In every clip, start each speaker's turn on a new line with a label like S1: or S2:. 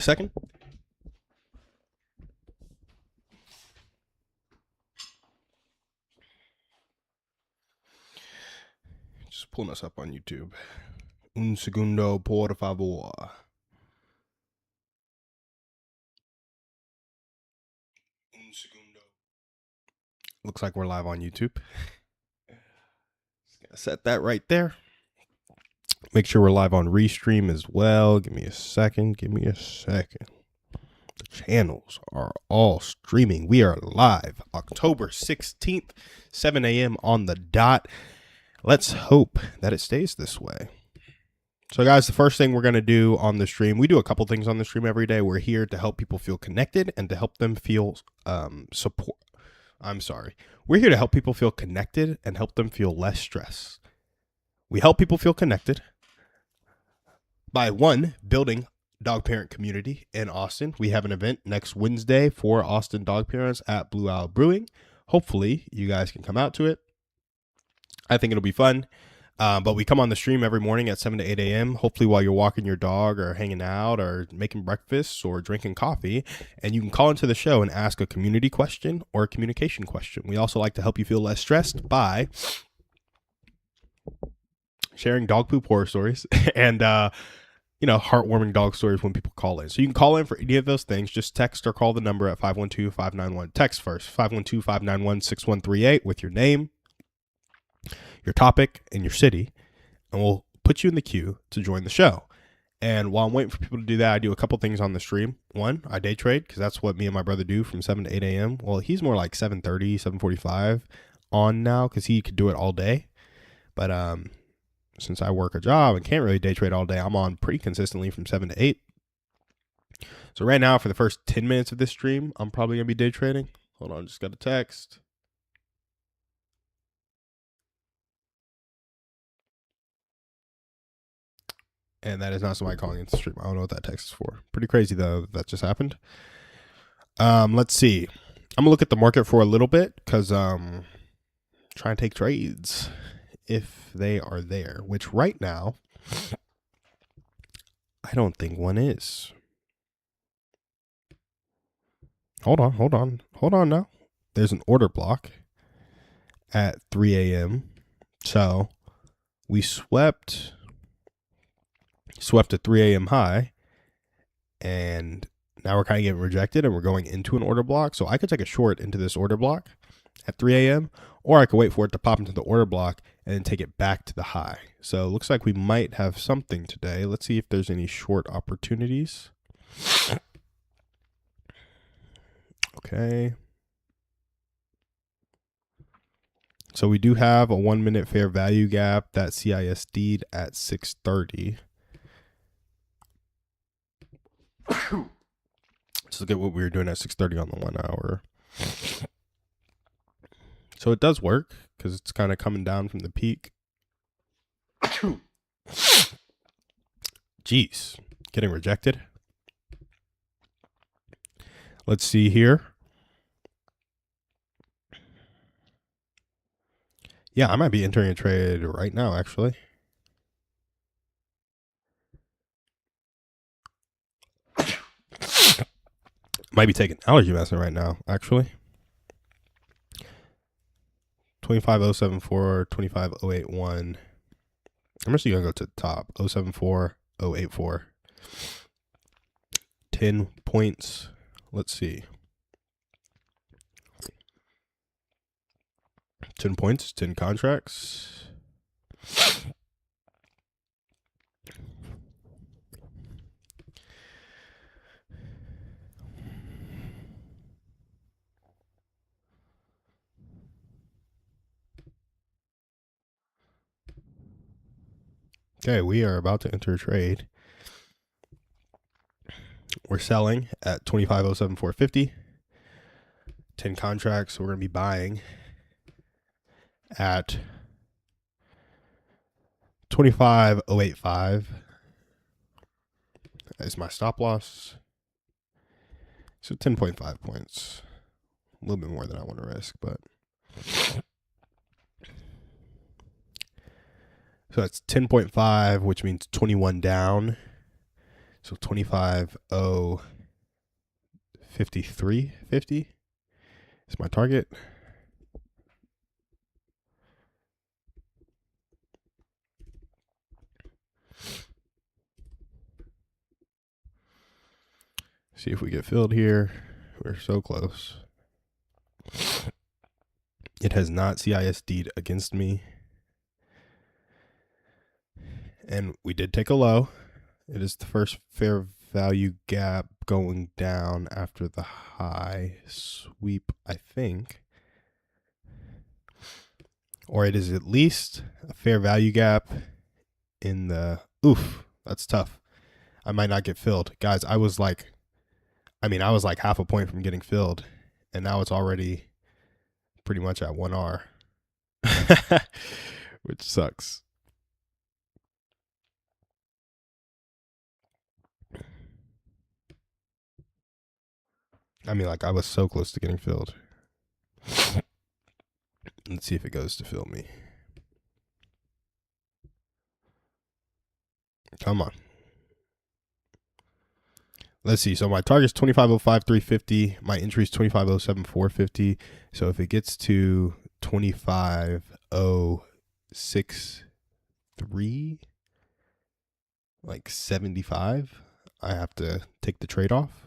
S1: Second. Just pulling us up on YouTube. Un segundo, por favor. Un segundo. Looks like we're live on YouTube. Just gotta set that right there. Make sure we're live on Restream as well. Give me a second. The channels are all streaming. We are live October 16th, 7 a.m. on the dot. Let's hope that it stays this way. So guys, the first thing we're going to do on the stream, we do a couple things on the stream every day. We're here to help people feel connected and to help them feel support. We're here to help people feel connected and help them feel less stress. We help people feel connected by, one, building dog parent community in Austin. We have an event next Wednesday for Austin dog parents at Blue Owl Brewing. Hopefully you guys can come out to it. I think it'll be fun. But we come on the stream every morning at 7 to 8 a.m., hopefully while you're walking your dog or hanging out or making breakfast or drinking coffee. And you can call into the show and ask a community question or a communication question. We also like to help you feel less stressed by sharing dog poop horror stories and, heartwarming dog stories when people call in. So you can call in for any of those things. Just text or call the number at 512-591. Text first, 512-591-6138 with your name, your topic, and your city, and we'll put you in the queue to join the show. And while I'm waiting for people to do that, I do a couple things on the stream. One, I day trade, because that's what me and my brother do from 7 to 8 a.m. Well, he's more like 7:30, 7:45 on now, because he could do it all day. But since I work a job and can't really day trade all day, I'm on pretty consistently from 7 to 8. So right now, for the first 10 minutes of this stream, I'm probably going to be day trading. Hold on, just got a text. And that is not somebody calling into the stream. I don't know what that text is for. Pretty crazy, though, that just happened. Let's see. I'm going to look at the market for a little bit because trying to take trades if they are there, which right now, I don't think one is. Hold on now. There's an order block at 3 a.m. So we swept a 3 a.m. high, and now we're kind of getting rejected and we're going into an order block. So I could take a short into this order block at 3 a.m. or I could wait for it to pop into the order block and then take it back to the high. So it looks like we might have something today. Let's see if there's any short opportunities. Okay. So we do have a 1 minute fair value gap that CISD'd at 6:30. Let's look at what we were doing at 6:30 on the 1 hour. So it does work because it's kind of coming down from the peak. Jeez, getting rejected. Let's see here. Yeah, I might be entering a trade right now, actually. Might be taking allergy medicine right now, actually. 25074, 25081. I'm actually going to go to the top. 074084. 10 points. Let's see. 10 points, 10 contracts. Okay, we are about to enter a trade. We're selling at 25074.50. 10 contracts. So we're going to be buying at 25085. That's my stop loss. So 10.5 points. A little bit more than I want to risk, but so that's 10.5, which means 21 down. So 25.053.50 is my target. See if we get filled here. We're so close. It has not CISD'd against me. And we did take a low. It is the first fair value gap going down after the high sweep, I think. Or it is at least a fair value gap in the... Oof, that's tough. I might not get filled. Guys, I was like half a point from getting filled. And now it's already pretty much at 1R. Which sucks. I mean, like, I was so close to getting filled. Let's see if it goes to fill me. Come on. Let's see. So my target's 25.05.350. My entry is 25.07.450. So if it gets to 25.063, like 75, I have to take the trade off.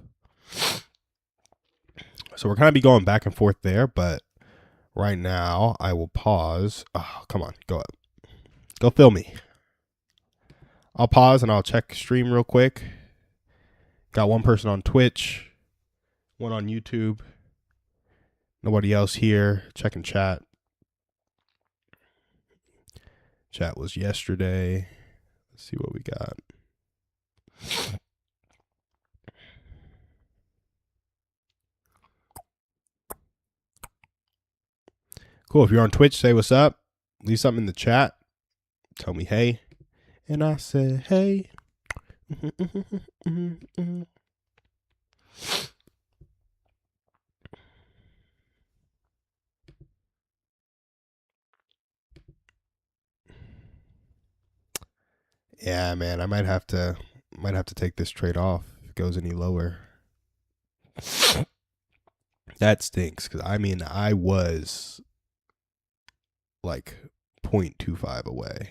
S1: So we're kind of be going back and forth there, but right now I will pause. Oh, come on. Go up. Go fill me. I'll pause and I'll check stream real quick. Got one person on Twitch, one on YouTube. Nobody else here. Checking chat. Chat was yesterday. Let's see what we got. Cool. If you're on Twitch, say what's up. Leave something in the chat. Tell me hey. And I said hey. Yeah, man, I might have to take this trade off if it goes any lower. That stinks because I was like 0.25 away.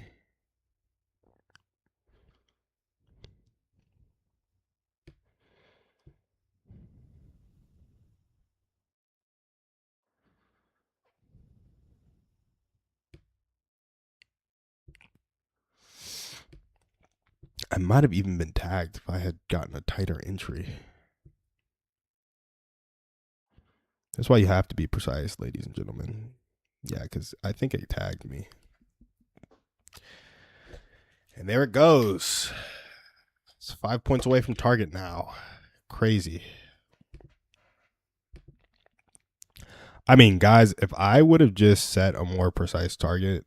S1: I might have even been tagged if I had gotten a tighter entry. That's why you have to be precise, ladies and gentlemen. Yeah, because I think it tagged me. And there it goes. It's 5 points away from target now. Crazy. I mean, guys, if I would have just set a more precise target,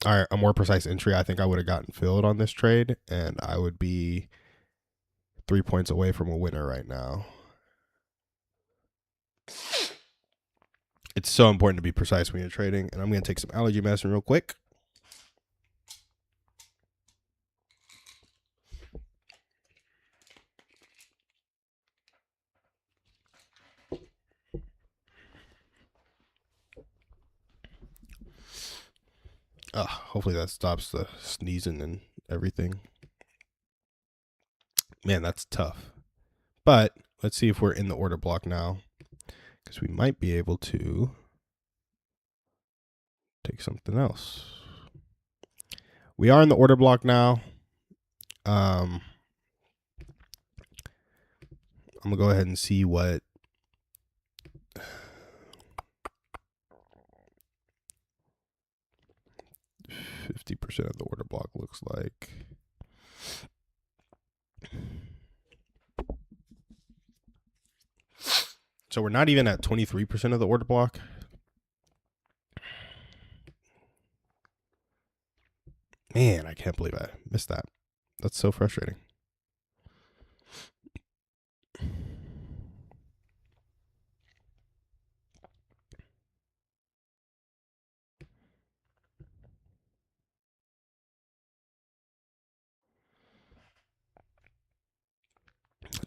S1: or a more precise entry, I think I would have gotten filled on this trade, and I would be 3 points away from a winner right now. It's so important to be precise when you're trading, and I'm going to take some allergy medicine real quick. Hopefully that stops the sneezing and everything. Man, that's tough. But let's see if we're in the order block now, because we might be able to take something else. We are in the order block now. I'm going to go ahead and see what 50% of the order block looks like. So we're not even at 23% of the order block. Man, I can't believe I missed that. That's so frustrating.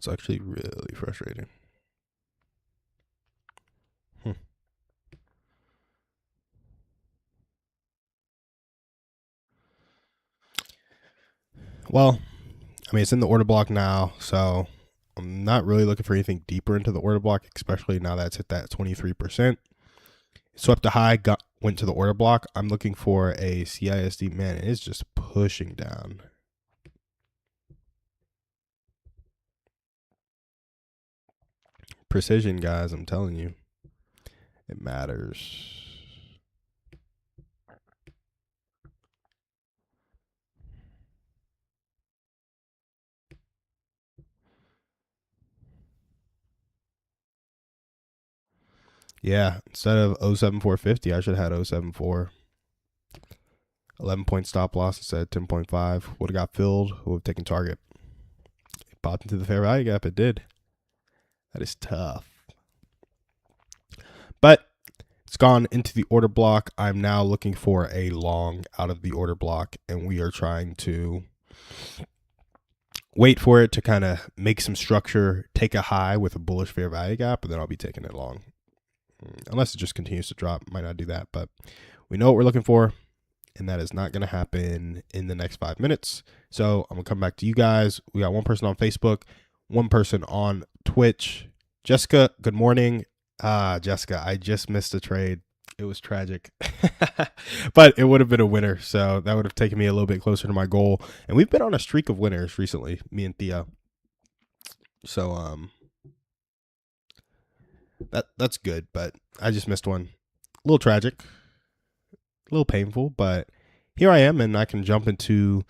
S1: It's actually really frustrating. Well, I mean, it's in the order block now, so I'm not really looking for anything deeper into the order block, especially now that it's hit that 23%. Swept a high, went to the order block. I'm looking for a CISD. Man, it is just pushing down. Precision, guys, I'm telling you. It matters. Yeah, instead of 07450, I should have had 074. 11-point stop loss instead of 10.5. Would have got filled. Would have taken target. It popped into the fair value gap. It did. That is tough. But it's gone into the order block. I'm now looking for a long out of the order block, and we are trying to wait for it to kind of make some structure, take a high with a bullish fair value gap, and then I'll be taking it long. Unless it just continues to drop, might not do that, but we know what we're looking for, and that is not going to happen in the next 5 minutes. So I'm going to come back to you guys. We got one person on Facebook, one person on Twitch. Jessica, good morning. Jessica, I just missed a trade. It was tragic, but it would have been a winner. So that would have taken me a little bit closer to my goal. And we've been on a streak of winners recently, me and Thea. So, that's good, but I just missed one. A little tragic, a little painful, but here I am, and I can jump into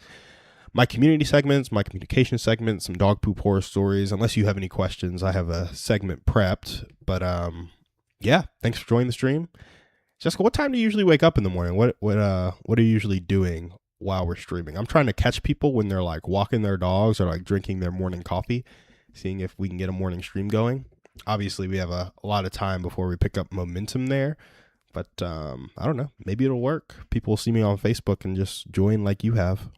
S1: my community segments, my communication segments, some dog poop horror stories. Unless you have any questions, I have a segment prepped. But yeah, thanks for joining the stream. Jessica, what time do you usually wake up in the morning? What are you usually doing while we're streaming? I'm trying to catch people when they're like walking their dogs or like drinking their morning coffee, seeing if we can get a morning stream going. Obviously, we have a lot of time before we pick up momentum there. But I don't know. Maybe it'll work. People will see me on Facebook and just join like you have.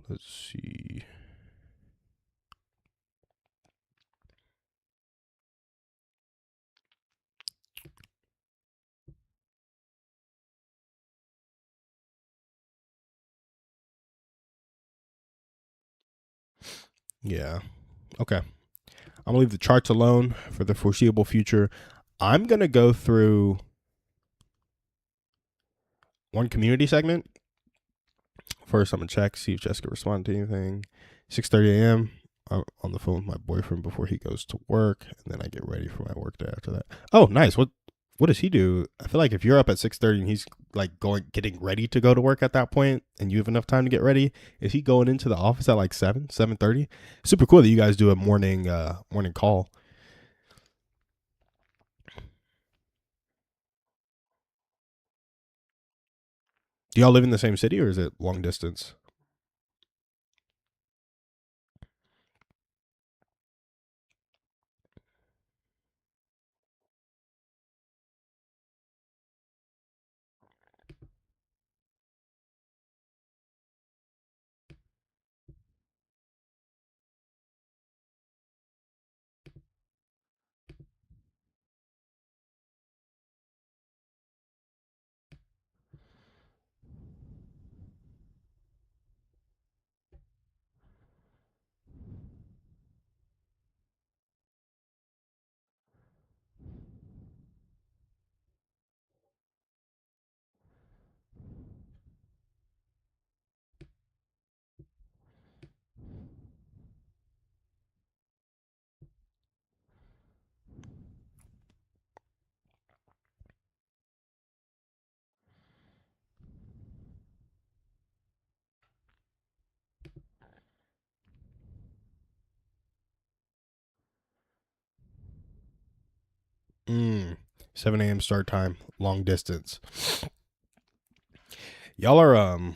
S1: Let's see. Yeah. Okay. I'm going to leave the charts alone for the foreseeable future. I'm going to go through one community segment. First, I'm going to check, see if Jessica responded to anything. 6:30 a.m. I'm on the phone with my boyfriend before he goes to work, and then I get ready for my work day after that. Oh, nice. What does he do? I feel like if you're up at 6:30 and he's like getting ready to go to work at that point, and you have enough time to get ready, is he going into the office at like 7:30? Super cool that you guys do a morning call. Do y'all live in the same city, or is it long distance? Mm, 7 a.m. start time, long distance. Y'all are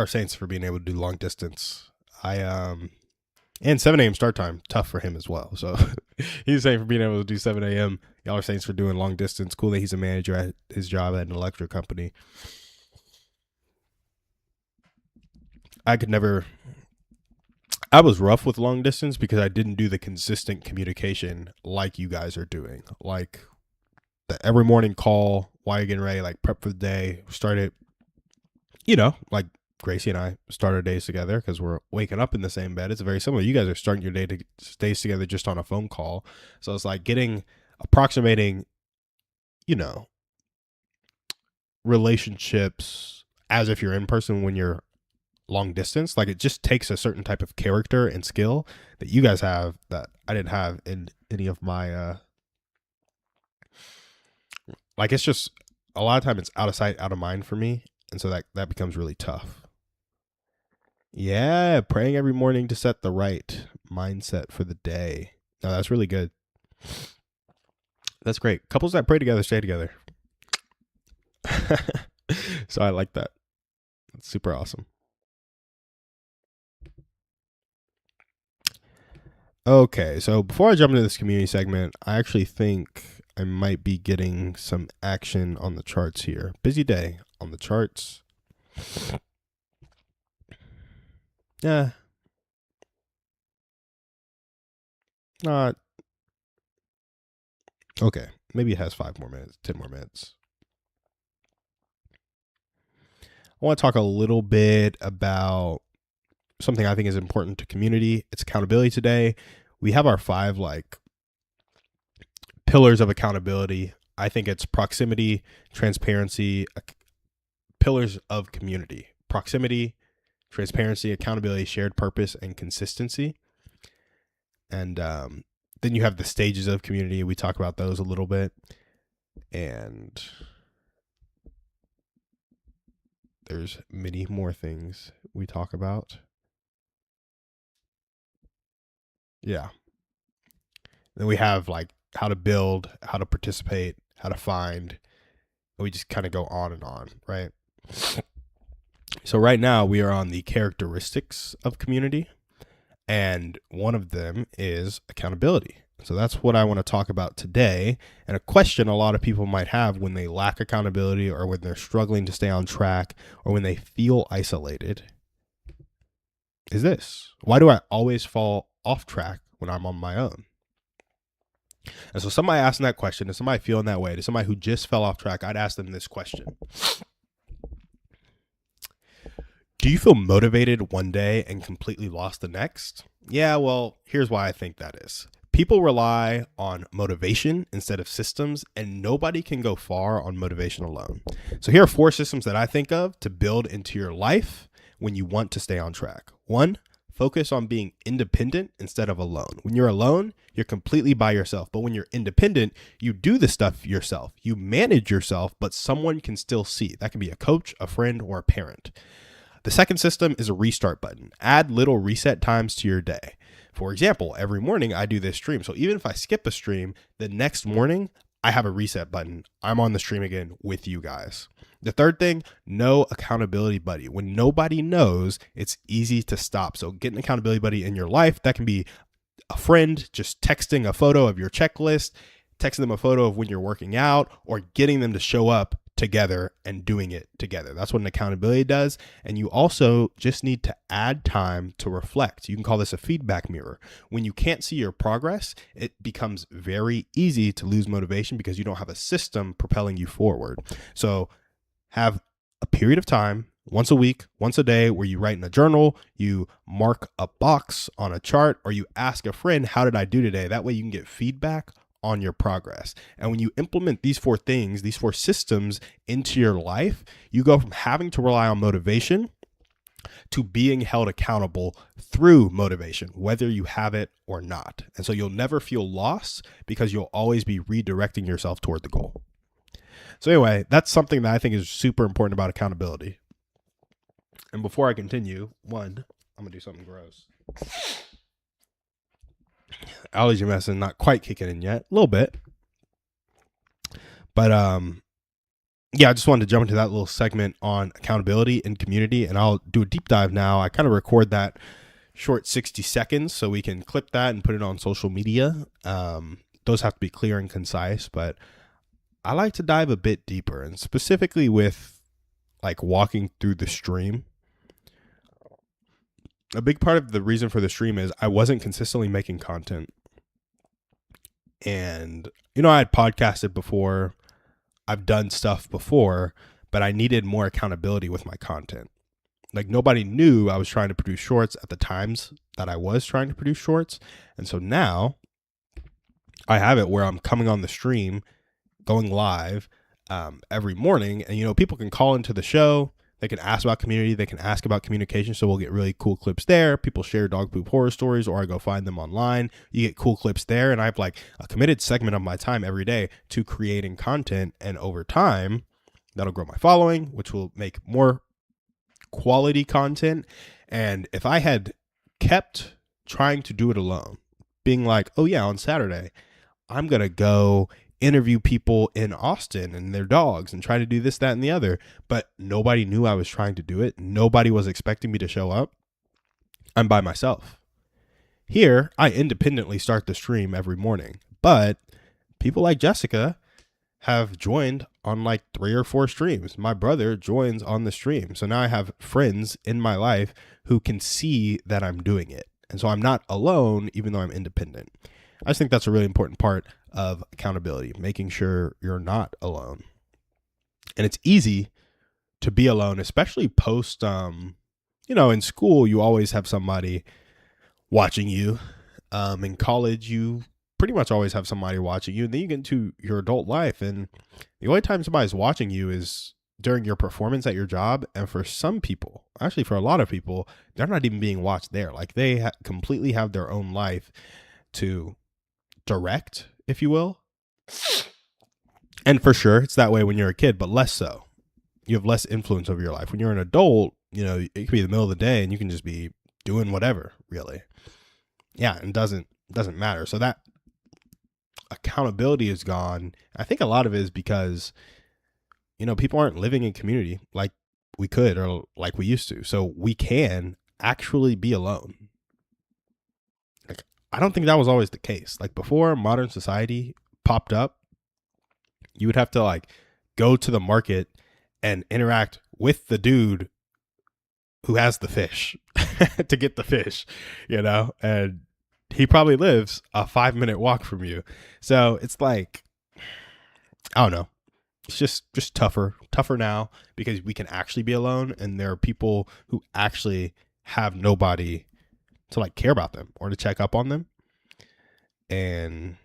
S1: saints for being able to do long distance. And 7 a.m. start time, tough for him as well. So He's saying for being able to do 7 a.m. Y'all are saying for doing long distance. Cool that he's a manager at his job at an electric company. I could never. I was rough with long distance because I didn't do the consistent communication like you guys are doing. Like the every morning call, why you getting ready, like prep for the day. Started, like Gracie and I start our days together because we're waking up in the same bed. It's very similar. You guys are starting your days together just on a phone call. So it's like approximating, relationships as if you're in person when you're long distance. Like it just takes a certain type of character and skill that you guys have that I didn't have in any of my like it's just a lot of time it's out of sight, out of mind for me. And so that becomes really tough. Yeah, praying every morning to set the right mindset for the day. No, that's really good. That's great. Couples that pray together stay together. So I like that. It's super awesome. Okay, so before I jump into this community segment, I actually think I might be getting some action on the charts here. Busy day on the charts. Yeah. Not. Okay, maybe it has 5 more minutes, 10 more minutes. I want to talk a little bit about something I think is important to community. It's accountability today. We have our 5 pillars of accountability. I think it's proximity, transparency, pillars of community. Proximity, transparency, accountability, shared purpose, and consistency. And then you have the stages of community. We talk about those a little bit. And there's many more things we talk about. Yeah. Then we have how to build, how to participate, how to find. We just kind of go on and on, right? So right now we are on the characteristics of community, and one of them is accountability. So that's what I want to talk about today. And a question a lot of people might have when they lack accountability or when they're struggling to stay on track or when they feel isolated is this: why do I always fall off track when I'm on my own? And so somebody asking that question, to somebody feeling that way, to somebody who just fell off track, I'd ask them this question. Do you feel motivated one day and completely lost the next? Yeah, well, here's why I think that is. People rely on motivation instead of systems, and nobody can go far on motivation alone. So here are 4 systems that I think of to build into your life when you want to stay on track. 1, focus on being independent instead of alone. When you're alone, you're completely by yourself. But when you're independent, you do the stuff yourself. You manage yourself, but someone can still see. That can be a coach, a friend, or a parent. The second system is a restart button. Add little reset times to your day. For example, every morning I do this stream. So even if I skip a stream, the next morning I have a reset button. I'm on the stream again with you guys. The third thing, no accountability buddy. When nobody knows, it's easy to stop. So get an accountability buddy in your life. That can be a friend, just texting a photo of your checklist, texting them a photo of when you're working out, or getting them to show up together and doing it together. That's what an accountability does. And you also just need to add time to reflect. You can call this a feedback mirror. When you can't see your progress, it becomes very easy to lose motivation because you don't have a system propelling you forward. So have a period of time, once a week, once a day, where you write in a journal, you mark a box on a chart, or you ask a friend, how did I do today? That way you can get feedback on your progress. And when you implement these 4 things, these 4 systems into your life, you go from having to rely on motivation to being held accountable through motivation, whether you have it or not. And so you'll never feel lost because you'll always be redirecting yourself toward the goal. So anyway, that's something that I think is super important about accountability. And before I continue, I'm gonna do something gross. Allergy medicine not quite kicking in yet, a little bit. But yeah, I just wanted to jump into that little segment on accountability and community, and I'll do a deep dive now. I kind of record that short 60 seconds so we can clip that and put it on social media. Those have to be clear and concise, but I like to dive a bit deeper, and specifically with like walking through the stream. A big part of the reason for the stream is I wasn't consistently making content. And, I had podcasted before, I've done stuff before, but I needed more accountability with my content. Like, nobody knew I was trying to produce shorts at the times that I was trying to produce shorts. And so now I have it where I'm coming on the stream, going live every morning. And, people can call into the show. They can ask about community. They can ask about communication. So we'll get really cool clips there. People share dog poop horror stories, or I go find them online. You get cool clips there. And I have like a committed segment of my time every day to creating content. And over time, that'll grow my following, which will make more quality content. And if I had kept trying to do it alone, being like, oh yeah, on Saturday, I'm going to go interview people in Austin and their dogs and try to do this, that, and the other, but nobody knew I was trying to do it. Nobody was expecting me to show up. I'm by myself. Here, I independently start the stream every morning, but people like Jessica have joined on like 3 or 4 streams. My brother joins on the stream. So now I have friends in my life who can see that I'm doing it. And so I'm not alone, even though I'm independent. I just think that's a really important part of accountability, making sure you're not alone. And it's easy to be alone, especially post, in school, you always have somebody watching you. In college, you pretty much always have somebody watching you. And then you get into your adult life, and the only time somebody's watching you is during your performance at your job. And for some people, actually for a lot of people, they're not even being watched there. Like they completely have their own life to direct, if you will. And for sure, it's that way when you're a kid, but less so. You have less influence over your life. When you're an adult, it could be the middle of the day and you can just be doing whatever, really. Yeah, and doesn't matter. So that accountability is gone. I think a lot of it is because, people aren't living in community like we could or like we used to. So we can actually be alone. I don't think that was always the case. Like before modern society popped up, you would have to like go to the market and interact with the dude who has the fish to get the fish, and he probably lives a 5-minute walk from you. So it's like, I don't know. It's just tougher now because we can actually be alone, and there are people who actually have nobody to like care about them or to check up on them. And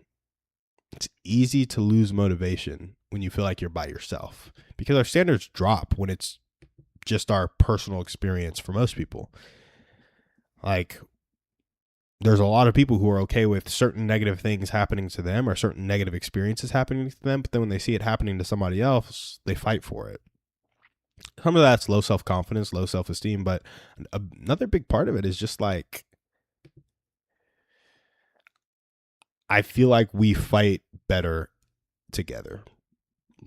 S1: it's easy to lose motivation when you feel like you're by yourself, because our standards drop when it's just our personal experience for most people. Like there's a lot of people who are okay with certain negative things happening to them or certain negative experiences happening to them, but then when they see it happening to somebody else, they fight for it. Some of that's low self-confidence, low self-esteem, but another big part of it is just like, I feel like we fight better together.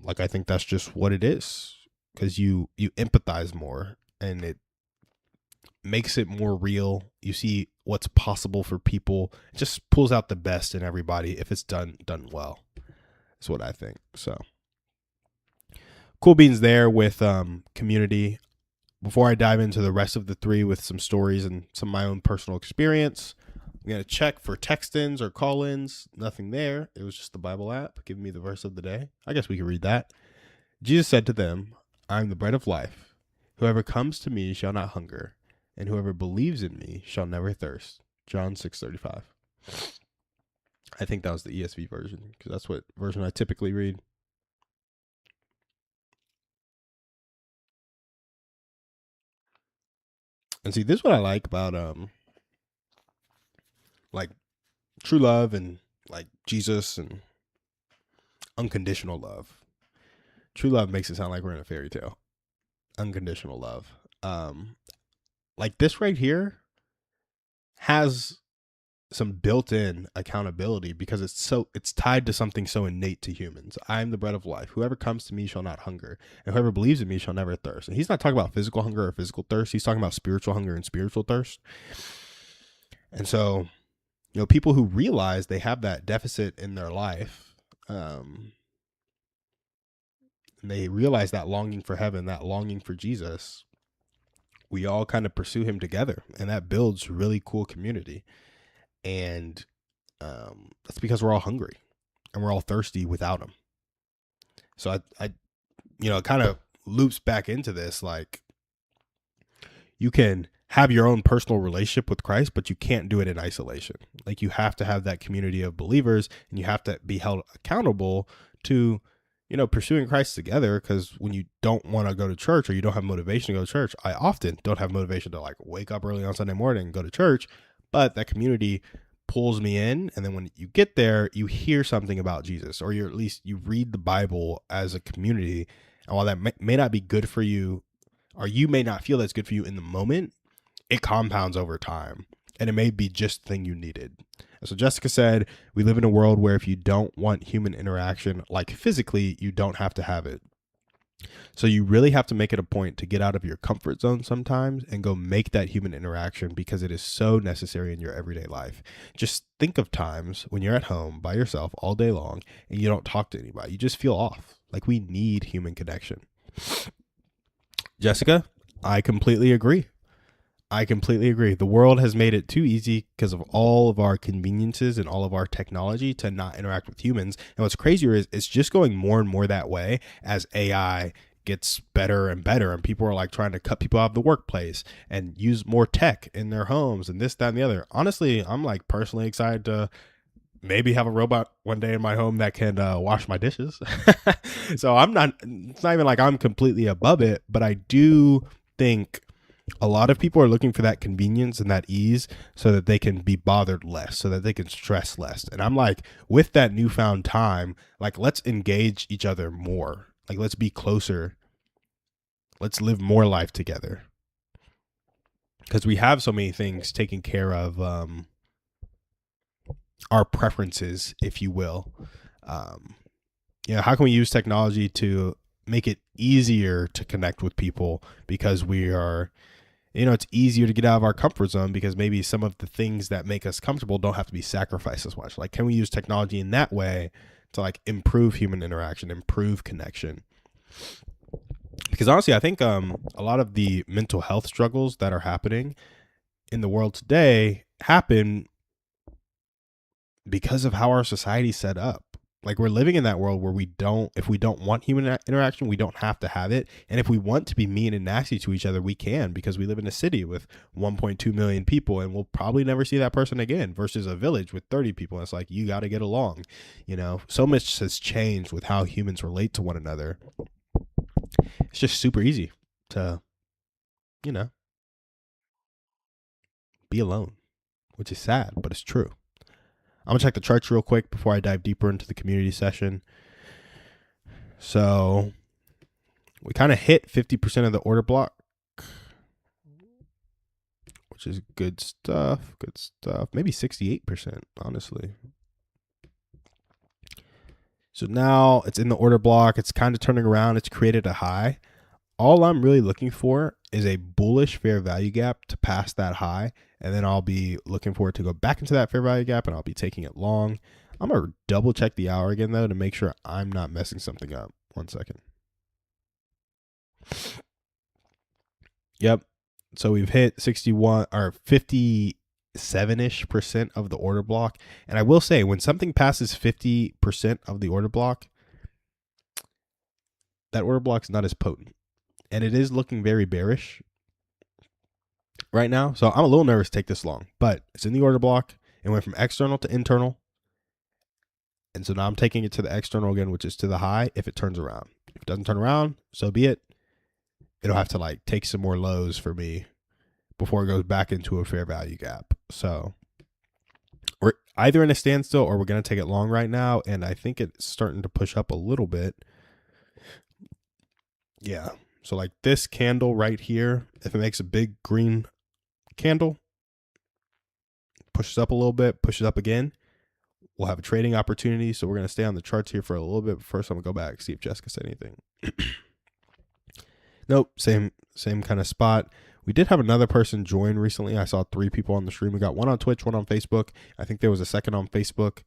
S1: Like, I think that's just what it is, because you empathize more and it makes it more real. You see what's possible for people. It just pulls out the best in everybody if it's done well. That's what I think. So cool beans there with community. Before I dive into the rest of the 3 with some stories and some of my own personal experience, I'm going to check for text-ins or call-ins. Nothing there. It was just the Bible app giving me the verse of the day. I guess we can read that. Jesus said to them, I am the bread of life. Whoever comes to me shall not hunger, and whoever believes in me shall never thirst. John 6:35. I think that was the ESV version, because that's what version I typically read. And see, this is what I like about like true love and like Jesus and unconditional love. True love makes it sound like we're in a fairy tale. Unconditional love. Like this right here has some built-in accountability because it's tied to something so innate to humans. I am the bread of life. Whoever comes to me shall not hunger, and whoever believes in me shall never thirst. And he's not talking about physical hunger or physical thirst. He's talking about spiritual hunger and spiritual thirst. And so, people who realize they have that deficit in their life, and they realize that longing for heaven, that longing for Jesus, we all kind of pursue him together, and that builds really cool community. And that's because we're all hungry and we're all thirsty without him. So it kind of loops back into this, like, you can have your own personal relationship with Christ, but you can't do it in isolation. Like, you have to have that community of believers, and you have to be held accountable to, pursuing Christ together. Because when you don't want to go to church, or you don't have motivation to go to church, I often don't have motivation to like wake up early on Sunday morning and go to church, but that community pulls me in. And then when you get there, you hear something about Jesus, or at least you read the Bible as a community. And while that may not be good for you, or you may not feel that's good for you in the moment, it compounds over time, and it may be just the thing you needed. And so Jessica said, we live in a world where if you don't want human interaction, like physically, you don't have to have it. So you really have to make it a point to get out of your comfort zone sometimes and go make that human interaction, because it is so necessary in your everyday life. Just think of times when you're at home by yourself all day long and you don't talk to anybody. You just feel off. Like, we need human connection. Jessica, I completely agree. The world has made it too easy because of all of our conveniences and all of our technology to not interact with humans. And what's crazier is it's just going more and more that way as AI gets better and better, and people are like trying to cut people out of the workplace and use more tech in their homes and this, that, and the other. Honestly, I'm like personally excited to maybe have a robot one day in my home that can wash my dishes. So it's not even like I'm completely above it, but I do think a lot of people are looking for that convenience and that ease so that they can be bothered less, so that they can stress less. And I'm like, with that newfound time, like, let's engage each other more. Like, let's be closer. Let's live more life together. Because we have so many things taken care of, our preferences, if you will. How can we use technology to make it easier to connect with people, because we are, it's easier to get out of our comfort zone because maybe some of the things that make us comfortable don't have to be sacrificed as much. Like, can we use technology in that way to like improve human interaction, improve connection? Because honestly, I think a lot of the mental health struggles that are happening in the world today happen because of how our society's set up. Like, we're living in that world where if we don't want human interaction, we don't have to have it. And if we want to be mean and nasty to each other, we can, because we live in a city with 1.2 million people, and we'll probably never see that person again, versus a village with 30 people. And it's like, you got to get along. So much has changed with how humans relate to one another. It's just super easy to, be alone, which is sad, but it's true. I'm going to check the charts real quick before I dive deeper into the community session. So we kind of hit 50% of the order block, which is good stuff. Maybe 68%, honestly. So now it's in the order block. It's kind of turning around. It's created a high. All I'm really looking for is a bullish fair value gap to pass that high. And then I'll be looking for it to go back into that fair value gap, and I'll be taking it long. I'm going to double check the hour again, though, to make sure I'm not messing something up. 1 second. Yep. So we've hit 61 or 57-ish% of the order block. And I will say, when something passes 50% of the order block, that order block is not as potent. And it is looking very bearish right now. So I'm a little nervous to take this long, but it's in the order block. It went from external to internal. And so now I'm taking it to the external again, which is to the high if it turns around. If it doesn't turn around, so be it. It'll have to like take some more lows for me before it goes back into a fair value gap. So we're either in a standstill or we're going to take it long right now. And I think it's starting to push up a little bit. Yeah. So like this candle right here, if it makes a big green candle, pushes up a little bit, pushes up again, we'll have a trading opportunity. So we're going to stay on the charts here for a little bit. But first, I'm going to go back, see if Jessica said anything. Nope. Same kind of spot. We did have another person join recently. I saw 3 people on the stream. We got one on Twitch, one on Facebook. I think there was a second on Facebook.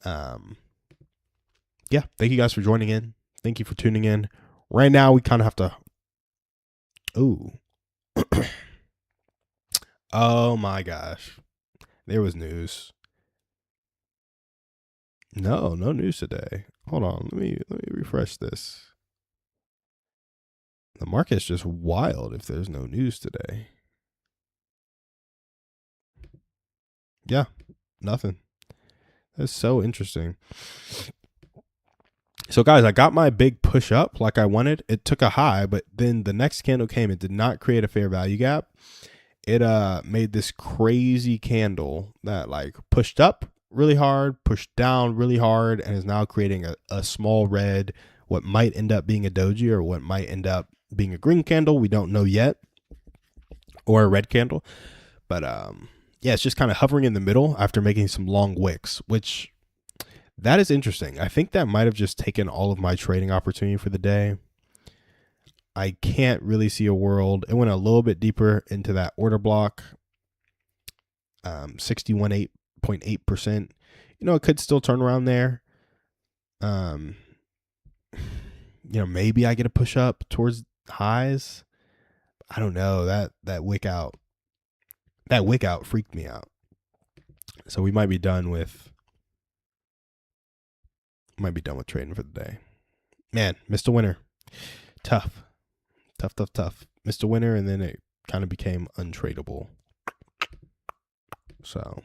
S1: Yeah, thank you guys for joining in. Thank you for tuning in. Right now, we kind of have to. Ooh. Oh my gosh. There was news. No news today. Hold on. Let me refresh this. The market's just wild if there's no news today. Yeah, nothing. That's so interesting. So guys, I got my big push up like I wanted. It took a high, but then the next candle came. It did not create a fair value gap. It made this crazy candle that like pushed up really hard, pushed down really hard, and is now creating a small red, what might end up being a doji or what might end up being a green candle. We don't know yet. Or a red candle. But yeah, it's just kind of hovering in the middle after making some long wicks, which that is interesting. I think that might have just taken all of my trading opportunity for the day. I can't really see a world. It went a little bit deeper into that order block. 61.8%. You know, it could still turn around there. You know, maybe I get a push up towards highs. I don't know. That wick out freaked me out. So we might be done with trading for the day. Man, missed a winner. Tough. Missed a winner, and then it kind of became untradeable. So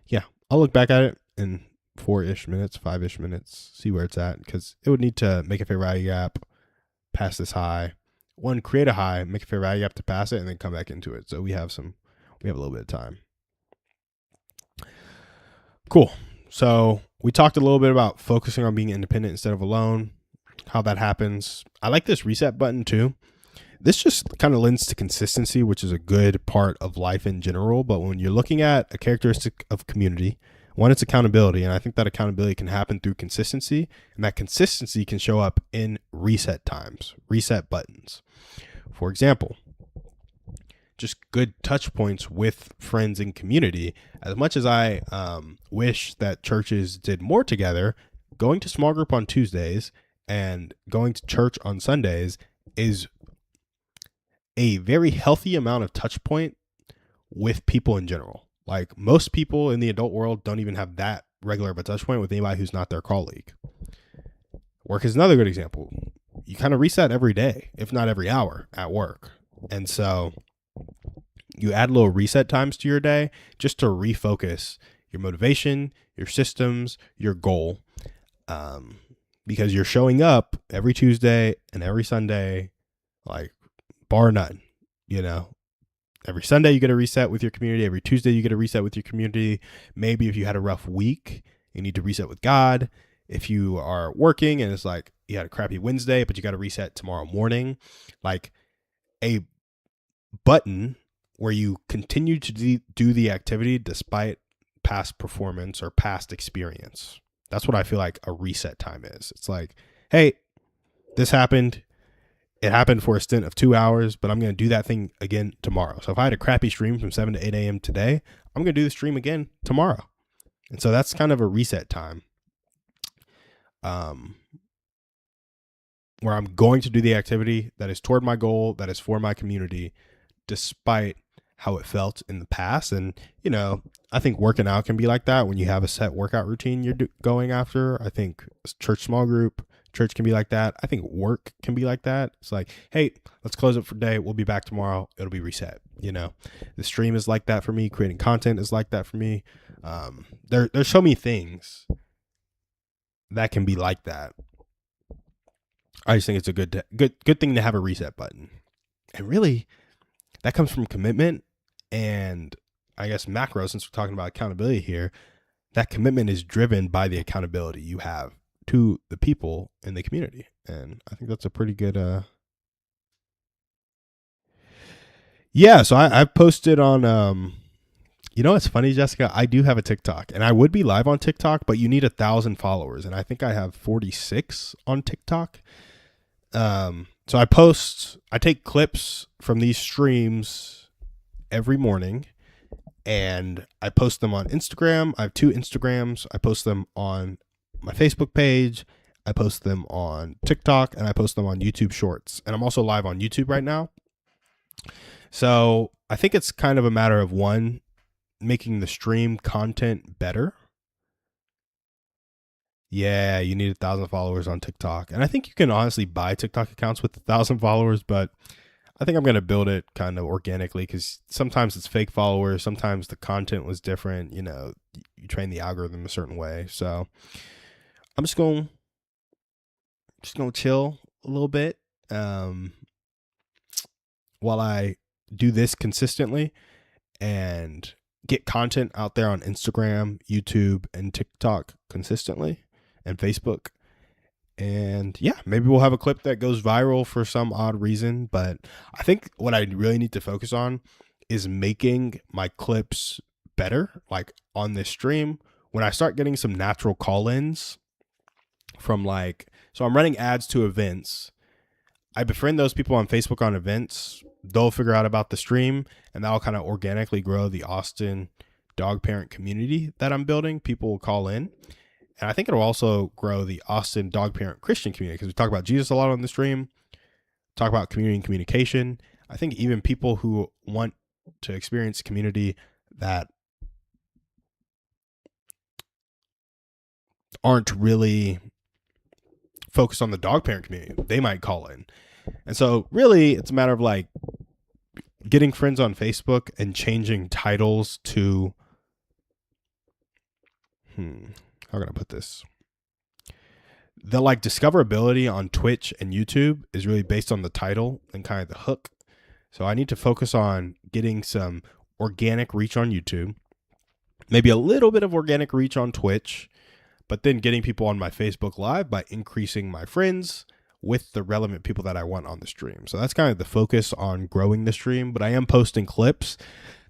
S1: yeah, I'll look back at it in 4-ish minutes, 5-ish minutes, see where it's at, because it would need to make a fair value gap, pass this high. One, create a high, make a fair value gap to pass it, and then come back into it. So we have a little bit of time. Cool. So we talked a little bit about focusing on being independent instead of alone, how that happens. I like this reset button too. This just kind of lends to consistency, which is a good part of life in general. But when you're looking at a characteristic of community, one, it's accountability. And I think that accountability can happen through consistency. And that consistency can show up in reset times, reset buttons. For example, just good touch points with friends and community. As much as I wish that churches did more together, going to small group on Tuesdays and going to church on Sundays is a very healthy amount of touch point with people in general. Like most people in the adult world don't even have that regular of a touch point with anybody who's not their colleague. Work is another good example. You kind of reset every day, if not every hour at work. And so you add little reset times to your day just to refocus your motivation, your systems, your goal. Because you're showing up every Tuesday and every Sunday, like bar none, you know. Every Sunday you get a reset with your community. Every Tuesday you get a reset with your community. Maybe if you had a rough week, you need to reset with God. If you are working and it's like you had a crappy Wednesday, but you got to reset tomorrow morning, like a button where you continue to do the activity despite past performance or past experience. That's what I feel like a reset time is. It's like, hey, this happened. It happened for a stint of 2 hours, but I'm going to do that thing again tomorrow. So if I had a crappy stream from 7 to 8 a.m. today, I'm going to do the stream again tomorrow. And so that's kind of a reset time where I'm going to do the activity that is toward my goal, that is for my community, despite how it felt in the past. And, you know, I think working out can be like that when you have a set workout routine you're going after. I think church small group, church can be like that. I think work can be like that. It's like, hey, let's close it for the day. We'll be back tomorrow. It'll be reset. You know, the stream is like that for me. Creating content is like that for me. There's so many things that can be like that. I just think it's a good thing to have a reset button. And really, that comes from commitment and I guess macro, since we're talking about accountability here, that commitment is driven by the accountability you have to the people in the community. And I think that's a pretty good, yeah. So I've posted on, you know, it's funny, Jessica, I do have a TikTok and I would be live on TikTok, but you need 1,000 followers. And I think I have 46 on TikTok. So I take clips from these streams every morning and I post them on Instagram. I have 2 Instagrams. I post them on my Facebook page. I post them on TikTok and I post them on YouTube Shorts. And I'm also live on YouTube right now. So I think it's kind of a matter of one, making the stream content better. Yeah, you need 1,000 followers on TikTok. And I think you can honestly buy TikTok accounts with 1,000 followers, but I think I'm going to build it kind of organically because sometimes it's fake followers. Sometimes the content was different. You know, you train the algorithm a certain way. So I'm just going to chill a little bit while I do this consistently and get content out there on Instagram, YouTube, and TikTok consistently, and Facebook. And yeah, maybe we'll have a clip that goes viral for some odd reason. But I think what I really need to focus on is making my clips better, like on this stream. When I start getting some natural call-ins from so I'm running ads to events. I befriend those people on Facebook on events. They'll figure out about the stream and that'll kind of organically grow the Austin dog parent community that I'm building. People will call in. And I think it'll also grow the Austin dog parent Christian community because we talk about Jesus a lot on the stream, talk about community and communication. I think even people who want to experience community that aren't really focused on the dog parent community, they might call in. And so really it's a matter of getting friends on Facebook and changing titles to, how can I put this? The discoverability on Twitch and YouTube is really based on the title and kind of the hook. So I need to focus on getting some organic reach on YouTube, maybe a little bit of organic reach on Twitch, but then getting people on my Facebook Live by increasing my friends with the relevant people that I want on the stream. So that's kind of the focus on growing the stream, but I am posting clips.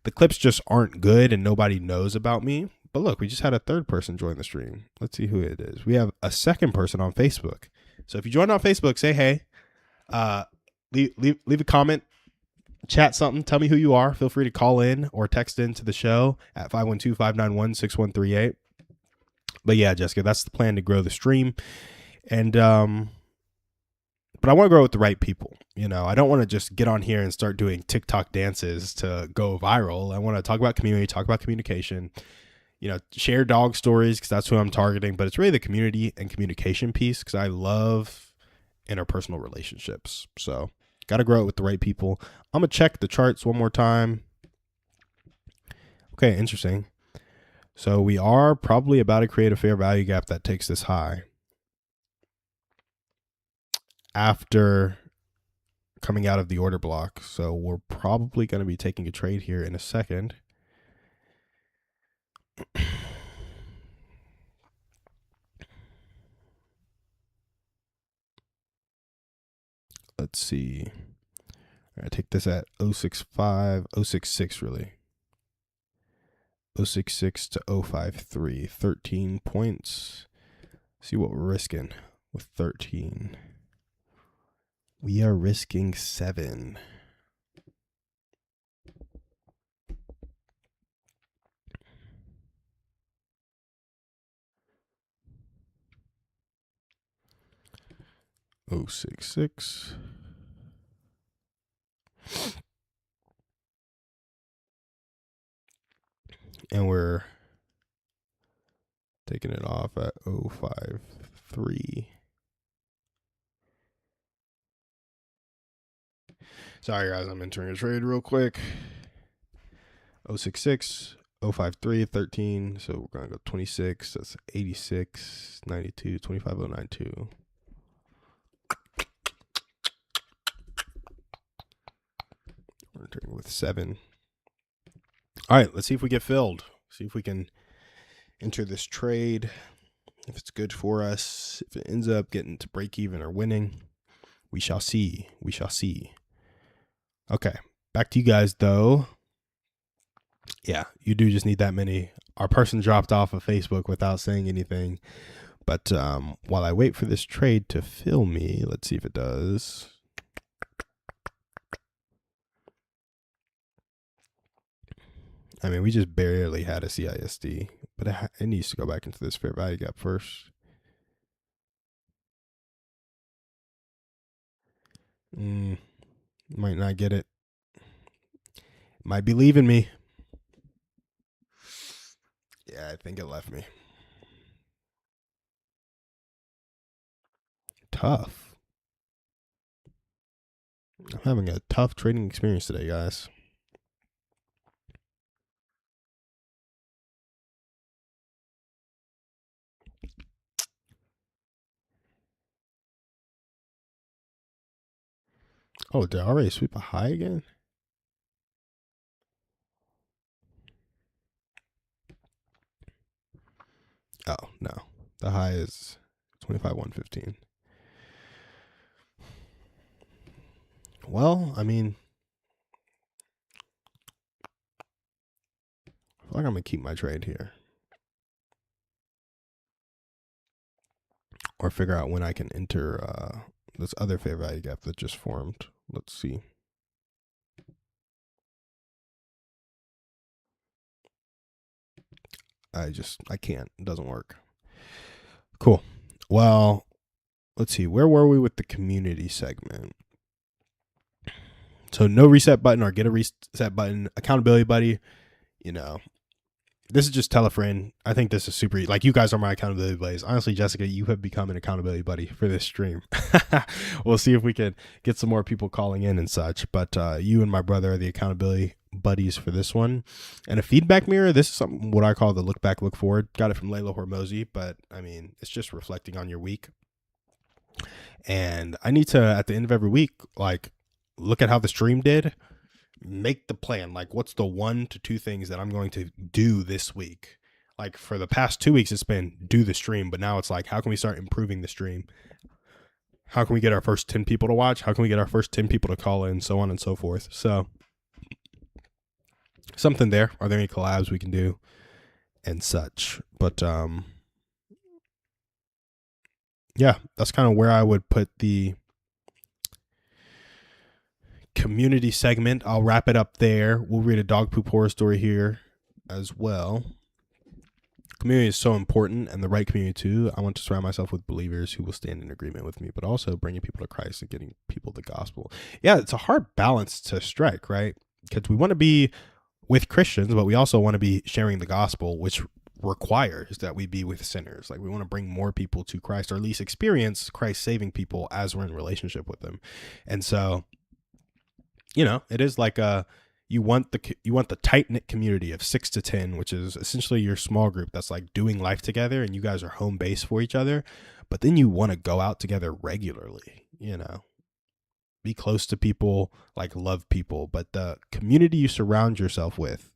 S1: The clips just aren't good and nobody knows about me. But look, we just had a third person join the stream. Let's see who it is. We have a second person on Facebook. So if you join on Facebook, say hey. Leave a comment, chat something, tell me who you are. Feel free to call in or text into the show at 512-591-6138. But yeah, Jessica, that's the plan, to grow the stream. And but I want to grow with the right people. You know, I don't want to just get on here and start doing TikTok dances to go viral. I want to talk about community, talk about communication, share dog stories because that's who I'm targeting. But it's really the community and communication piece because I love interpersonal relationships. So got to grow it with the right people. I'm going to check the charts one more time. Okay, interesting. So we are probably about to create a fair value gap that takes this high. After coming out of the order block. So we're probably going to be taking a trade here in a second. Let's see. I take this at 065, 066 really. 066 to 053, 13 points. See what we're risking with 13. We are risking 7. Oh, 66. And we're taking it off at 053. Sorry, guys, I'm entering a trade real quick. 066, 053, 13. So we're going to go 26. That's 86, 92, 25092. We're entering with 7. All right, let's see if we get filled. See if we can enter this trade. If it's good for us, if it ends up getting to break even or winning, we shall see. We shall see. Okay, back to you guys though. Yeah, you do just need that many. Our person dropped off of Facebook without saying anything. But while I wait for this trade to fill me, let's see if it does. I mean, we just barely had a CISD, but it needs to go back into this fair value gap first. Might not get it. Might be leaving me. Yeah, I think it left me. Tough. I'm having a tough trading experience today, guys. Oh, did I already sweep a high again? Oh, no. The high is 25,115. Well, I mean, I feel like I'm going to keep my trade here. Or figure out when I can enter this other fair value gap that just formed. Let's see. I can't. It doesn't work. Cool. Well, let's see. Where were we with the community segment? So no reset button or get a reset button. Accountability buddy. You know, this is just tell a friend. I think this is super. Like, you guys are my accountability buddies. Honestly, Jessica, you have become an accountability buddy for this stream. We'll see if we can get some more people calling in and such. But you and my brother are the accountability buddies for this one. And a feedback mirror. This is something what I call the look back, look forward. Got it from Layla Hormozy, but I mean, it's just reflecting on your week. And I need to, at the end of every week, like, look at how the stream did. Make the plan. Like, what's the 1 to 2 things that I'm going to do this week? Like, for the past 2 weeks, it's been do the stream, but now it's like, how can we start improving the stream? How can we get our first 10 people to watch? How can we get our first 10 people to call in? So on and so forth. So, something there. Are there any collabs we can do and such? But, yeah, that's kind of where I would put the community segment. I'll wrap it up there. We'll read a dog poop horror story here as well. Community is so important, and the right community too. I want to surround myself with believers who will stand in agreement with me, but also bringing people to Christ and getting people the gospel. Yeah, it's a hard balance to strike, right? Because we want to be with Christians, but we also want to be sharing the gospel, which requires that we be with sinners. Like, we want to bring more people to Christ, or at least experience Christ saving people as we're in relationship with them. And so, you know, it is like you want the tight knit community of 6 to 10, which is essentially your small group that's like doing life together, and you guys are home base for each other. But then you want to go out together regularly, you know, be close to people, like love people. But the community you surround yourself with,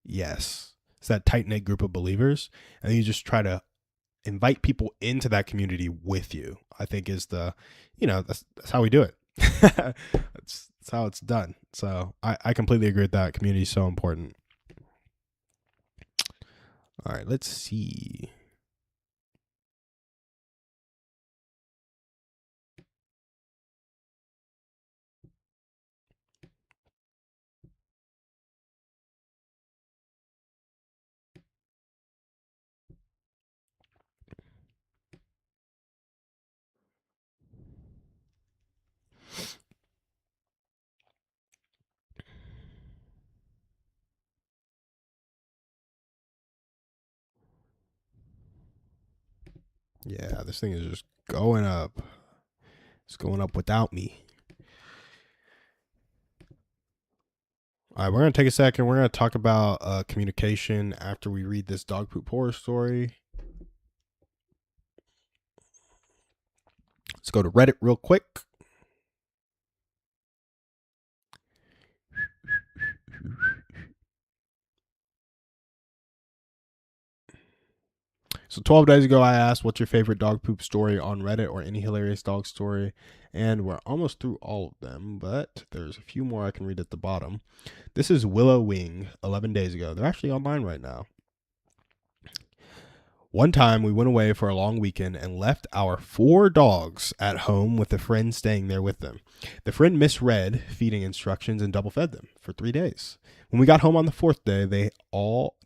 S1: yes, it's that tight knit group of believers, and you just try to invite people into that community with you. I think is the, you know, that's how we do it. That's how it's done. So I completely agree with that. Community is so important. All right, let's see. Yeah, this thing is just going up. It's going up without me. All right, we're going to take a second. We're going to talk about communication after we read this dog poop horror story. Let's go to Reddit real quick. So 12 days ago, I asked, what's your favorite dog poop story on Reddit, or any hilarious dog story? And we're almost through all of them, but there's a few more I can read at the bottom. This is Willow Wing, 11 days ago. They're actually online right now. One time we went away for a long weekend and left our 4 dogs at home with a friend staying there with them. The friend misread feeding instructions and double fed them for 3 days. When we got home on the 4th day, they had all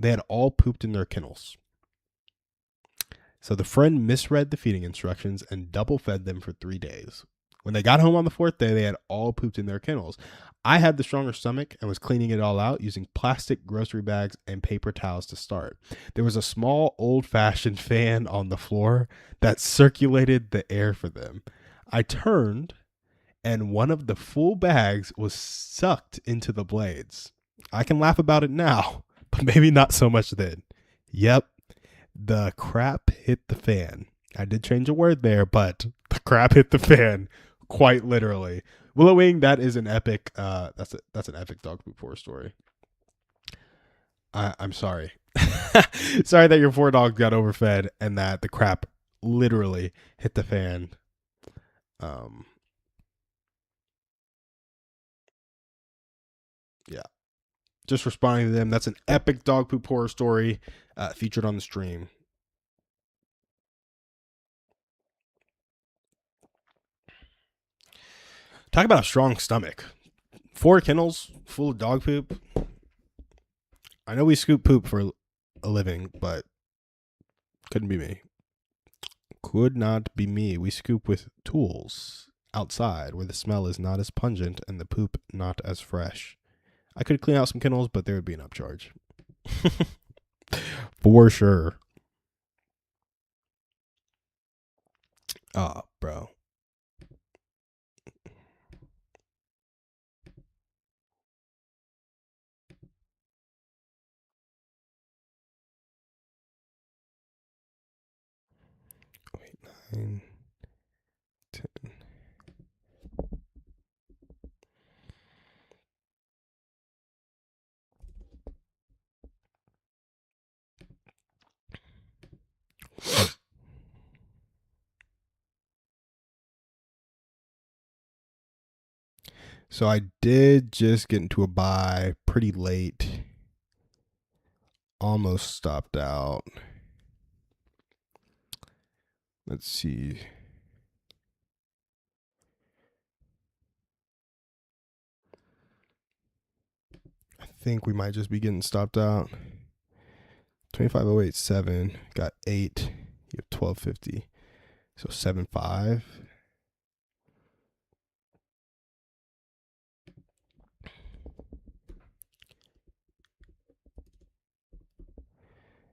S1: pooped in their kennels. So the friend misread the feeding instructions and double fed them for 3 days. When they got home on the 4th day, they had all pooped in their kennels. I had the stronger stomach and was cleaning it all out using plastic grocery bags and paper towels to start. There was a small old-fashioned fan on the floor that circulated the air for them. I turned, and one of the full bags was sucked into the blades. I can laugh about it now, but maybe not so much then. Yep, the crap hit the fan. I did change a word there, but the crap hit the fan, quite literally. Willow Wing, that is an epic. That's an epic dog poop horror story. I'm sorry, sorry that your 4 dogs got overfed and that the crap literally hit the fan. Yeah, just responding to them. That's an epic dog poop horror story featured on the stream. Talk about a strong stomach. 4 kennels full of dog poop. I know we scoop poop for a living, but couldn't be me. Could not be me. We scoop with tools outside where the smell is not as pungent and the poop not as fresh. I could clean out some kennels, but there would be an upcharge. For sure. Oh, bro. Wait, 9, 10. So I did just get into a buy pretty late. Almost stopped out. Let's see. I think we might just be getting stopped out. 25,087 got 8. You have 1250. So 7.5.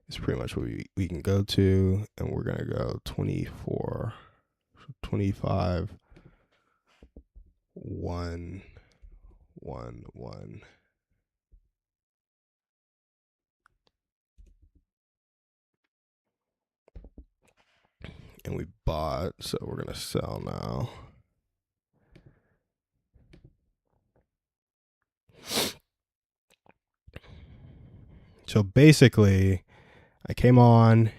S1: It's pretty much what we can go to, and we're gonna go 24, 25, 1, 1, 1. And we bought, so we're gonna sell now. So basically, I came on,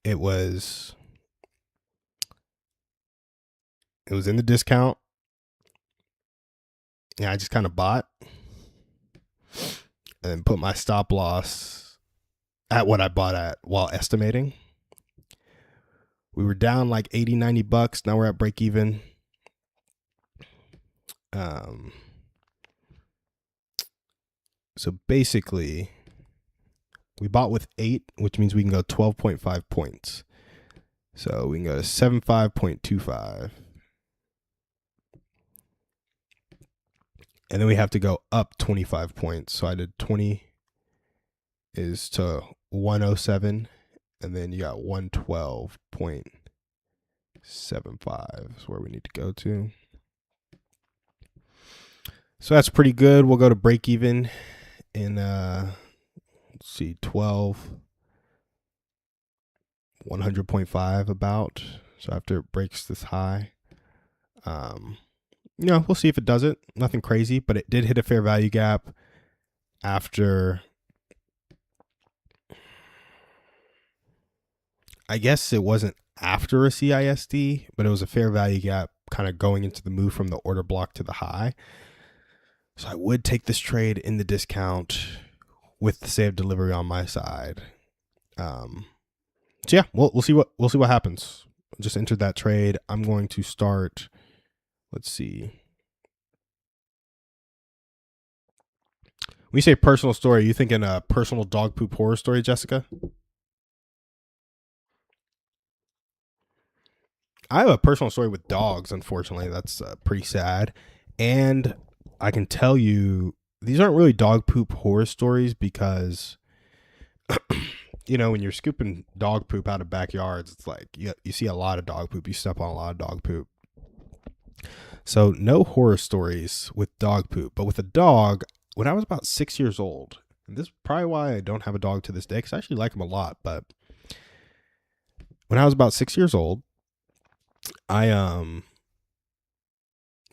S1: it was in the discount. Yeah, I just kind of bought and put my stop loss at what I bought at while estimating. We were down like 80, 90 bucks. Now we're at break even. So basically, we bought with 8, which means we can go 12.5 points. So we can go to 75.25. And then we have to go up 25 points. So I did 20 is to 107. And then you got 112.75 is where we need to go to. So that's pretty good. We'll go to break even in, let's see, 100.5 about. So after it breaks this high, we'll see if it does it. Nothing crazy, but it did hit a fair value gap after, I guess it wasn't after a CISD, but it was a fair value gap kind of going into the move from the order block to the high. So I would take this trade in the discount with the save delivery on my side. So yeah, we'll see what happens. Just entered that trade. I'm going to start. Let's see. When you say personal story, are you thinking a personal dog poop horror story, Jessica? I have a personal story with dogs. Unfortunately, that's pretty sad, and I can tell you these aren't really dog poop horror stories because you know when you're scooping dog poop out of backyards, it's like you see a lot of dog poop. You step on a lot of dog poop. So no horror stories with dog poop, but with a dog. When I was about 6 years old, and this is probably why I don't have a dog to this day because I actually like him a lot. But when I was about 6 years old, I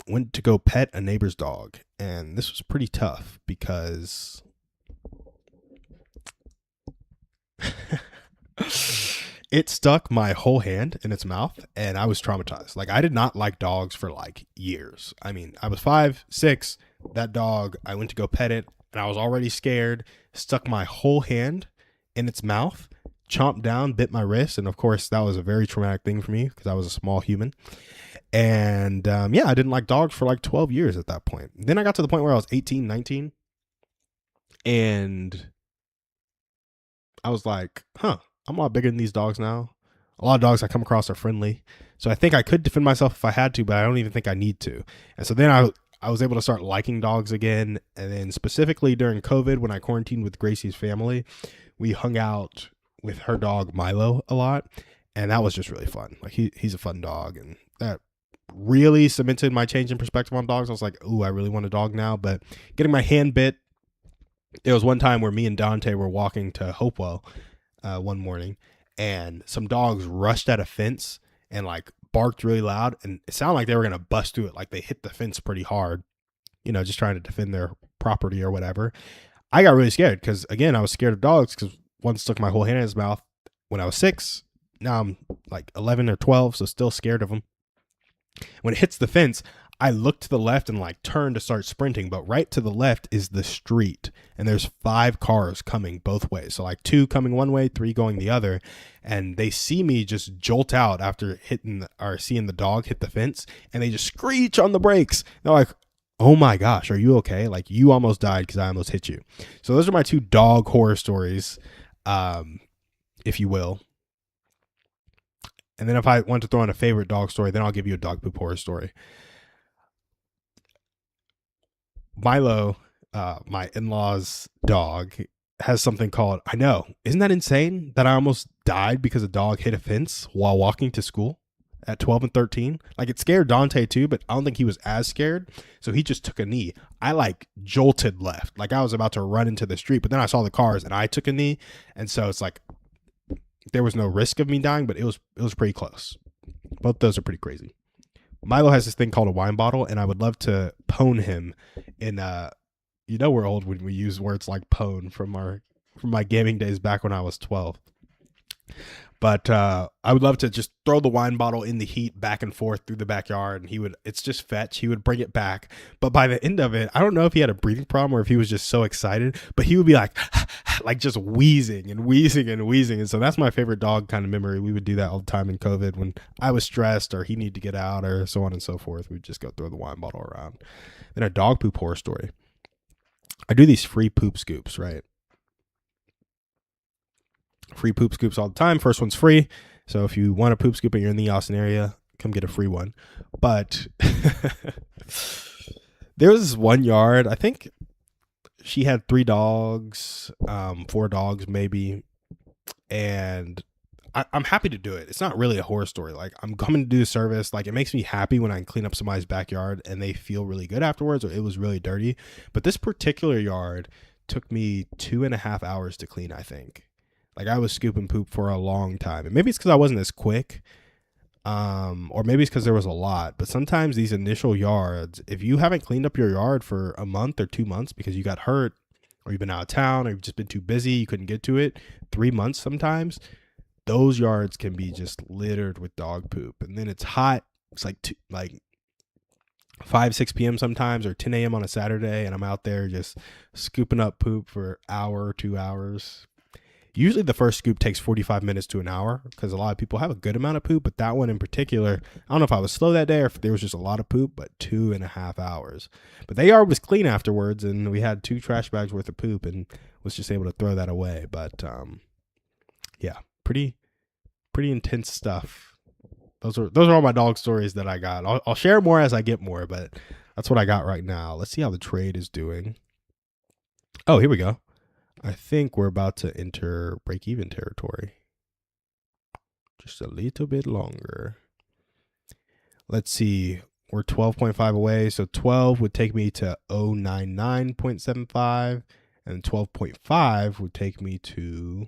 S1: went to go pet a neighbor's dog, and this was pretty tough because it stuck my whole hand in its mouth, and I was traumatized. Like I did not like dogs for like years. I mean, I was 5, 6. That dog, I went to go pet it, and I was already scared. Stuck my whole hand in its mouth, chomped down, bit my wrist, and of course that was a very traumatic thing for me because I was a small human. And yeah, I didn't like dogs for like 12 years at that point. Then I got to the point where I was 18, 19, and I was like, huh, I'm a lot bigger than these dogs now. A lot of dogs I come across are friendly. So I think I could defend myself if I had to, but I don't even think I need to. And so then I was able to start liking dogs again. And then specifically during COVID, when I quarantined with Gracie's family, we hung out with her dog Milo a lot. And that was just really fun. Like he's a fun dog. And that really cemented my change in perspective on dogs. I was like, ooh, I really want a dog now. But getting my hand bit, there was one time where me and Dante were walking to Hopewell one morning, and some dogs rushed at a fence and like barked really loud, and it sounded like they were going to bust through it. Like they hit the fence pretty hard, you know, just trying to defend their property or whatever. I got really scared because, again, I was scared of dogs because one stuck my whole hand in his mouth when I was 6. Now I'm like 11 or 12, so still scared of him. When it hits the fence, I look to the left and like turn to start sprinting, but right to the left is the street, and there's 5 cars coming both ways. So like 2 coming one way, 3 going the other, and they see me just jolt out after seeing the dog hit the fence, and they just screech on the brakes. They're like, "Oh my gosh, are you okay? Like you almost died because I almost hit you." So those are my 2 dog horror stories, if you will. And then if I want to throw in a favorite dog story, then I'll give you a dog poop horror story. Milo, my in-laws' dog, has something called, I know, isn't that insane that I almost died because a dog hit a fence while walking to school at 12 and 13? Like it scared Dante too, but I don't think he was as scared. So he just took a knee. I like jolted left. Like I was about to run into the street, but then I saw the cars and I took a knee. And so it's like, there was no risk of me dying, but it was pretty close. Both those are pretty crazy. Milo has this thing called a wine bottle, and I would love to pwn him in you know we're old when we use words like pwn from my gaming days back when I was 12. But I would love to just throw the wine bottle in the heat back and forth through the backyard, and it's just fetch. He would bring it back. But by the end of it, I don't know if he had a breathing problem or if he was just so excited, but he would be like, like just wheezing and wheezing and wheezing. And so that's my favorite dog kind of memory. We would do that all the time in COVID when I was stressed or he needed to get out or so on and so forth. We'd just go throw the wine bottle around. Then a dog poop horror story. I do these free poop scoops, right? Free poop scoops all the time. First one's free. So if you want a poop scoop and you're in the Austin area, come get a free one. But there was this one yard, I think she had 3 dogs, 4 dogs maybe. And I'm happy to do it. It's not really a horror story. Like I'm coming to do the service. Like it makes me happy when I can clean up somebody's backyard and they feel really good afterwards, or it was really dirty. But this particular yard took me 2.5 hours to clean, I think. Like I was scooping poop for a long time, and maybe it's because I wasn't as quick, or maybe it's because there was a lot. But sometimes these initial yards, if you haven't cleaned up your yard for a month or 2 months because you got hurt, or you've been out of town, or you've just been too busy, you couldn't get to it, 3 months sometimes, those yards can be just littered with dog poop. And then it's hot. It's like 5, 6 p.m. sometimes, or 10 a.m. on a Saturday, and I'm out there just scooping up poop for an hour or 2 hours. Usually the first scoop takes 45 minutes to an hour because a lot of people have a good amount of poop, but that one in particular, I don't know if I was slow that day or if there was just a lot of poop, but 2.5 hours. But the yard was clean afterwards, and we had 2 trash bags worth of poop and was just able to throw that away. But yeah, pretty intense stuff. Those are all my dog stories that I got. I'll share more as I get more, but that's what I got right now. Let's see how the trade is doing. Oh, here we go. I think we're about to enter break-even territory. Just a little bit longer. Let's see. We're 12.5 away. So 12 would take me to 099.75. And 12.5 would take me to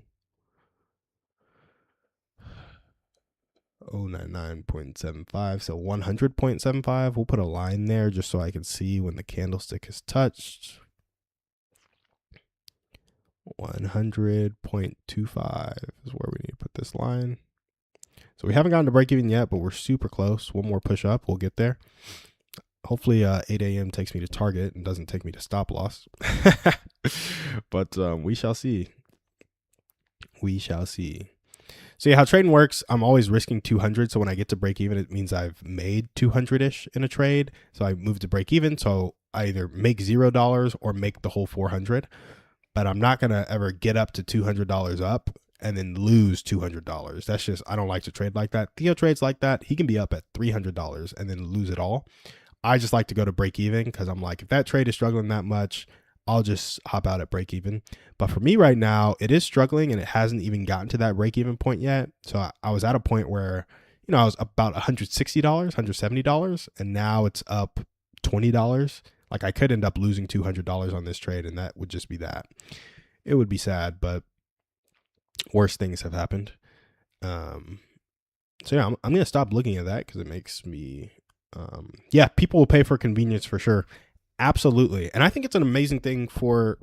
S1: 099.75. So 100.75. We'll put a line there just so I can see when the candlestick is touched. 100.25 is where we need to put this line. So we haven't gotten to break even yet, but we're super close. One more push up, we'll get there. Hopefully 8 a.m. takes me to target and doesn't take me to stop loss. But we shall see. We shall see. So yeah, how trading works, I'm always risking 200. So when I get to break even, it means I've made 200-ish in a trade. So I move to break even. So I either make $0 or make the whole 400. But I'm not going to ever get up to $200 up and then lose $200. That's just, I don't like to trade like that. Theo trades like that. He can be up at $300 and then lose it all. I just like to go to break even because I'm like, if that trade is struggling that much, I'll just hop out at break even. But for me right now, it is struggling and it hasn't even gotten to that break even point yet. So I was at a point where, I was about $160, $170, and now it's up $20. Like I could end up losing $200 on this trade, and that would just be that. It would be sad, but worse things have happened. So yeah, I'm going to stop looking at that because it makes me, yeah, people will pay for convenience for sure. Absolutely. And I think it's an amazing thing for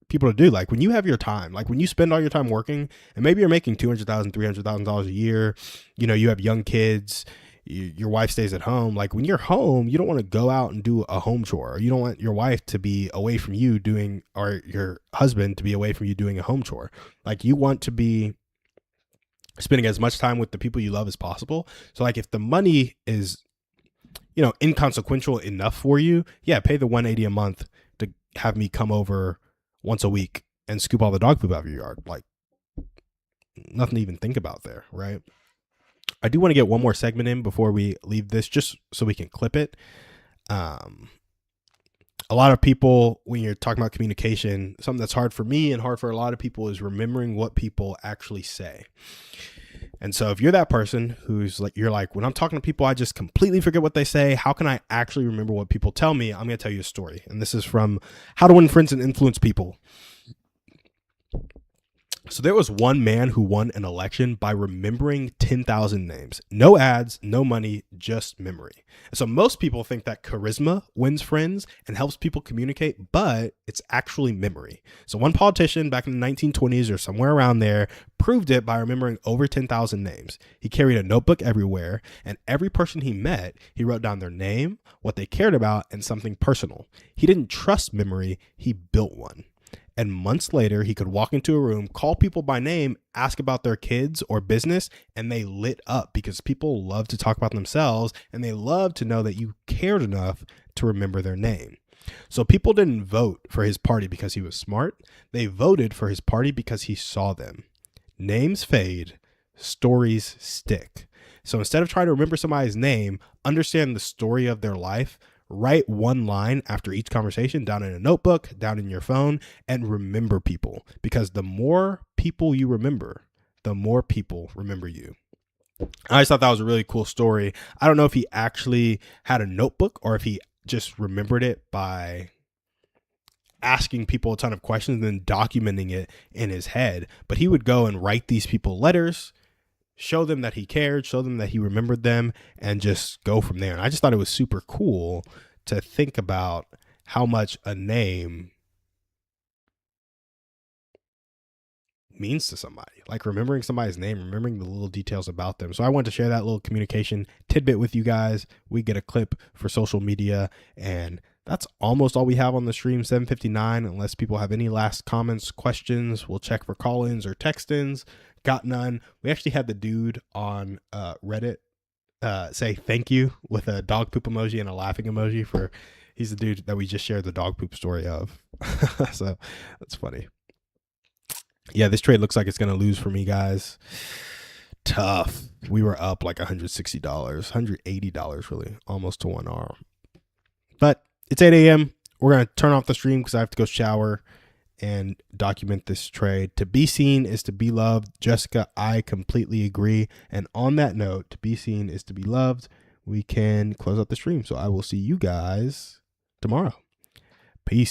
S1: people to do. Like when you have your time, like when you spend all your time working and maybe you're making $200,000, $300,000 a year, you have young kids, your wife stays at home. Like when you're home, you don't want to go out and do a home chore. You don't want your wife to be away from you doing, or your husband to be away from you doing a home chore. Like you want to be spending as much time with the people you love as possible. So like if the money is, inconsequential enough for you, yeah, pay the $180 a month to have me come over once a week and scoop all the dog poop out of your yard. Like nothing to even think about there, right? I do want to get one more segment in before we leave this, just so we can clip it. A lot of people, when you're talking about communication, something that's hard for me and hard for a lot of people is remembering what people actually say. And so if you're that person who's like, you're like, when I'm talking to people, I just completely forget what they say. How can I actually remember what people tell me? I'm going to tell you a story. And this is from How to Win Friends and Influence People. So there was one man who won an election by remembering 10,000 names. No ads, no money, just memory. And so most people think that charisma wins friends and helps people communicate, but it's actually memory. So one politician back in the 1920s or somewhere around there proved it by remembering over 10,000 names. He carried a notebook everywhere, and every person he met, he wrote down their name, what they cared about, and something personal. He didn't trust memory, he built one. And months later, he could walk into a room, call people by name, ask about their kids or business, and they lit up because people love to talk about themselves and they love to know that you cared enough to remember their name. So people didn't vote for his party because he was smart. They voted for his party because he saw them. Names fade, stories stick. So instead of trying to remember somebody's name, understand the story of their life. Write one line after each conversation down in a notebook, down in your phone, and remember people. Because the more people you remember, the more people remember you. I just thought that was a really cool story. I don't know if he actually had a notebook or if he just remembered it by asking people a ton of questions and then documenting it in his head. But he would go and write these people letters, show them that he cared, show them that he remembered them, and just go from there. And I just thought it was super cool to think about how much a name means to somebody. Like remembering somebody's name, remembering the little details about them. So I wanted to share that little communication tidbit with you guys. We get a clip for social media, and that's almost all we have on the stream. 7:59. Unless people have any last comments, questions, we'll check for call-ins or text-ins. Got none. We actually had the dude on Reddit say thank you with a dog poop emoji and a laughing emoji. For he's the dude that we just shared the dog poop story of. So that's funny. Yeah, this trade looks like it's going to lose for me, guys. Tough. We were up like $160, $180 really, almost to 1R. But it's 8 a.m. We're going to turn off the stream because I have to go shower and document this trade. To be seen is to be loved. Jessica, I completely agree. And on that note, to be seen is to be loved. We can close out the stream. So I will see you guys tomorrow. Peace.